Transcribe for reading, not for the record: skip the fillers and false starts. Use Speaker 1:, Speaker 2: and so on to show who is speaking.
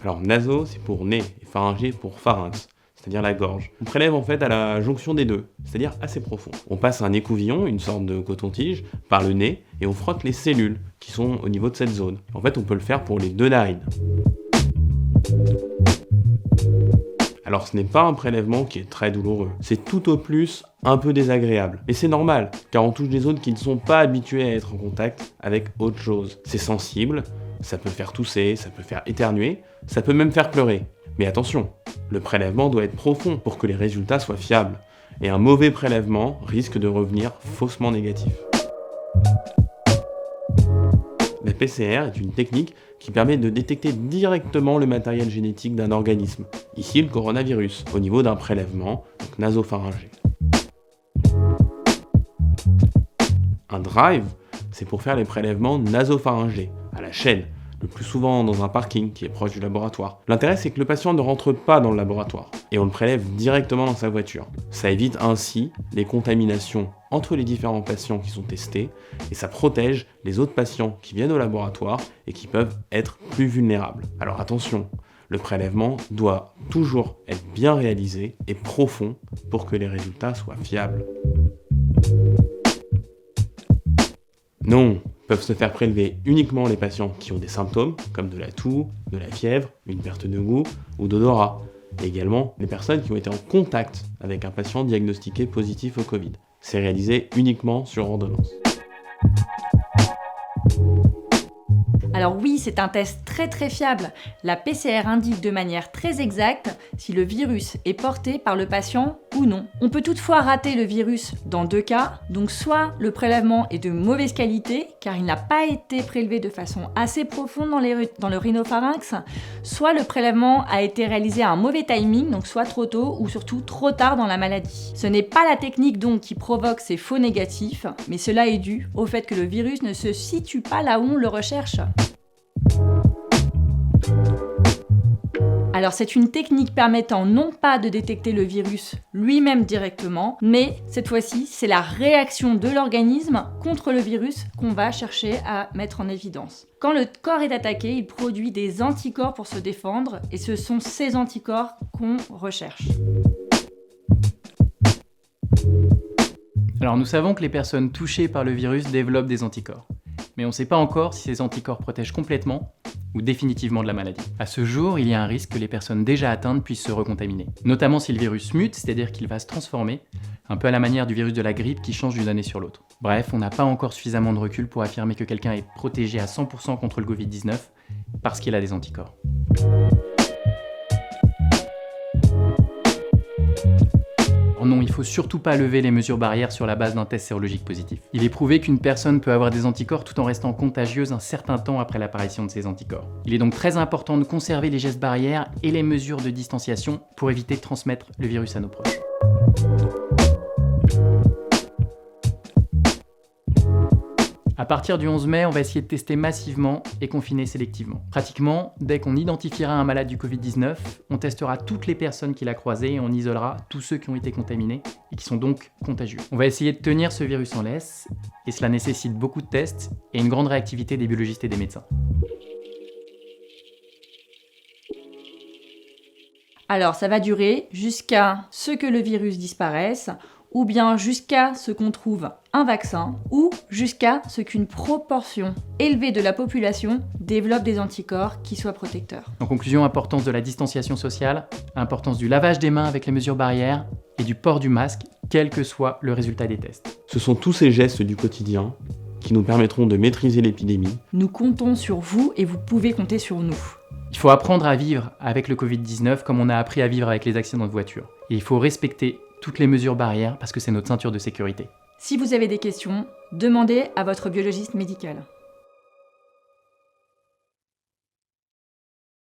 Speaker 1: Alors naso, c'est pour nez, et pharyngé pour pharynx, c'est-à-dire la gorge. On prélève en fait à la jonction des deux, c'est-à-dire assez profond. On passe un écouvillon, une sorte de coton-tige, par le nez, et on frotte les cellules qui sont au niveau de cette zone. En fait, on peut le faire pour les deux narines. Alors ce n'est pas un prélèvement qui est très douloureux, c'est tout au plus un peu désagréable. Et c'est normal, car on touche des zones qui ne sont pas habituées à être en contact avec autre chose. C'est sensible, ça peut faire tousser, ça peut faire éternuer, ça peut même faire pleurer. Mais attention, le prélèvement doit être profond pour que les résultats soient fiables. Et un mauvais prélèvement risque de revenir faussement négatif. La PCR est une technique qui permet de détecter directement le matériel génétique d'un organisme, ici le coronavirus, au niveau d'un prélèvement, donc nasopharyngé. Un drive, c'est pour faire les prélèvements nasopharyngés, à la chaîne, le plus souvent dans un parking qui est proche du laboratoire. L'intérêt, c'est que le patient ne rentre pas dans le laboratoire et on le prélève directement dans sa voiture. Ça évite ainsi les contaminations entre les différents patients qui sont testés et ça protège les autres patients qui viennent au laboratoire et qui peuvent être plus vulnérables. Alors attention, le prélèvement doit toujours être bien réalisé et profond pour que les résultats soient fiables. Non, peuvent se faire prélever uniquement les patients qui ont des symptômes, comme de la toux, de la fièvre, une perte de goût ou d'odorat. Et également les personnes qui ont été en contact avec un patient diagnostiqué positif au Covid. C'est réalisé uniquement sur ordonnance.
Speaker 2: Alors oui, c'est un test très fiable. La PCR indique de manière très exacte si le virus est porté par le patient ou non. On peut toutefois rater le virus dans deux cas. Donc soit le prélèvement est de mauvaise qualité, car il n'a pas été prélevé de façon assez profonde dans le rhinopharynx, soit le prélèvement a été réalisé à un mauvais timing, donc soit trop tôt ou surtout trop tard dans la maladie. Ce n'est pas la technique donc qui provoque ces faux négatifs, mais cela est dû au fait que le virus ne se situe pas là où on le recherche. Alors c'est une technique permettant non pas de détecter le virus lui-même directement, mais cette fois-ci c'est la réaction de l'organisme contre le virus qu'on va chercher à mettre en évidence. Quand le corps est attaqué, il produit des anticorps pour se défendre et ce sont ces anticorps qu'on recherche.
Speaker 3: Alors nous savons que les personnes touchées par le virus développent des anticorps, mais on ne sait pas encore si ces anticorps protègent complètement ou définitivement de la maladie. À ce jour, il y a un risque que les personnes déjà atteintes puissent se recontaminer, notamment si le virus mute, c'est-à-dire qu'il va se transformer, un peu à la manière du virus de la grippe qui change d'une année sur l'autre. Bref, on n'a pas encore suffisamment de recul pour affirmer que quelqu'un est protégé à 100% contre le Covid-19 parce qu'il a des anticorps. Non, il ne faut surtout pas lever les mesures barrières sur la base d'un test sérologique positif. Il est prouvé qu'une personne peut avoir des anticorps tout en restant contagieuse un certain temps après l'apparition de ces anticorps. Il est donc très important de conserver les gestes barrières et les mesures de distanciation pour éviter de transmettre le virus à nos proches. À partir du 11 mai, on va essayer de tester massivement et confiner sélectivement. Pratiquement, dès qu'on identifiera un malade du Covid-19, on testera toutes les personnes qu'il a croisées et on isolera tous ceux qui ont été contaminés et qui sont donc contagieux. On va essayer de tenir ce virus en laisse et cela nécessite beaucoup de tests et une grande réactivité des biologistes et des médecins.
Speaker 2: Alors ça va durer jusqu'à ce que le virus disparaisse, ou bien jusqu'à ce qu'on trouve un vaccin, ou jusqu'à ce qu'une proportion élevée de la population développe des anticorps qui soient protecteurs.
Speaker 3: En conclusion, importance de la distanciation sociale, importance du lavage des mains avec les mesures barrières et du port du masque, quel que soit le résultat des tests.
Speaker 1: Ce sont tous ces gestes du quotidien qui nous permettront de maîtriser l'épidémie.
Speaker 2: Nous comptons sur vous et vous pouvez compter sur nous.
Speaker 3: Il faut apprendre à vivre avec le Covid-19 comme on a appris à vivre avec les accidents de voiture. Et il faut respecter toutes les mesures barrières parce que c'est notre ceinture de sécurité.
Speaker 2: Si vous avez des questions, demandez à votre biologiste médical.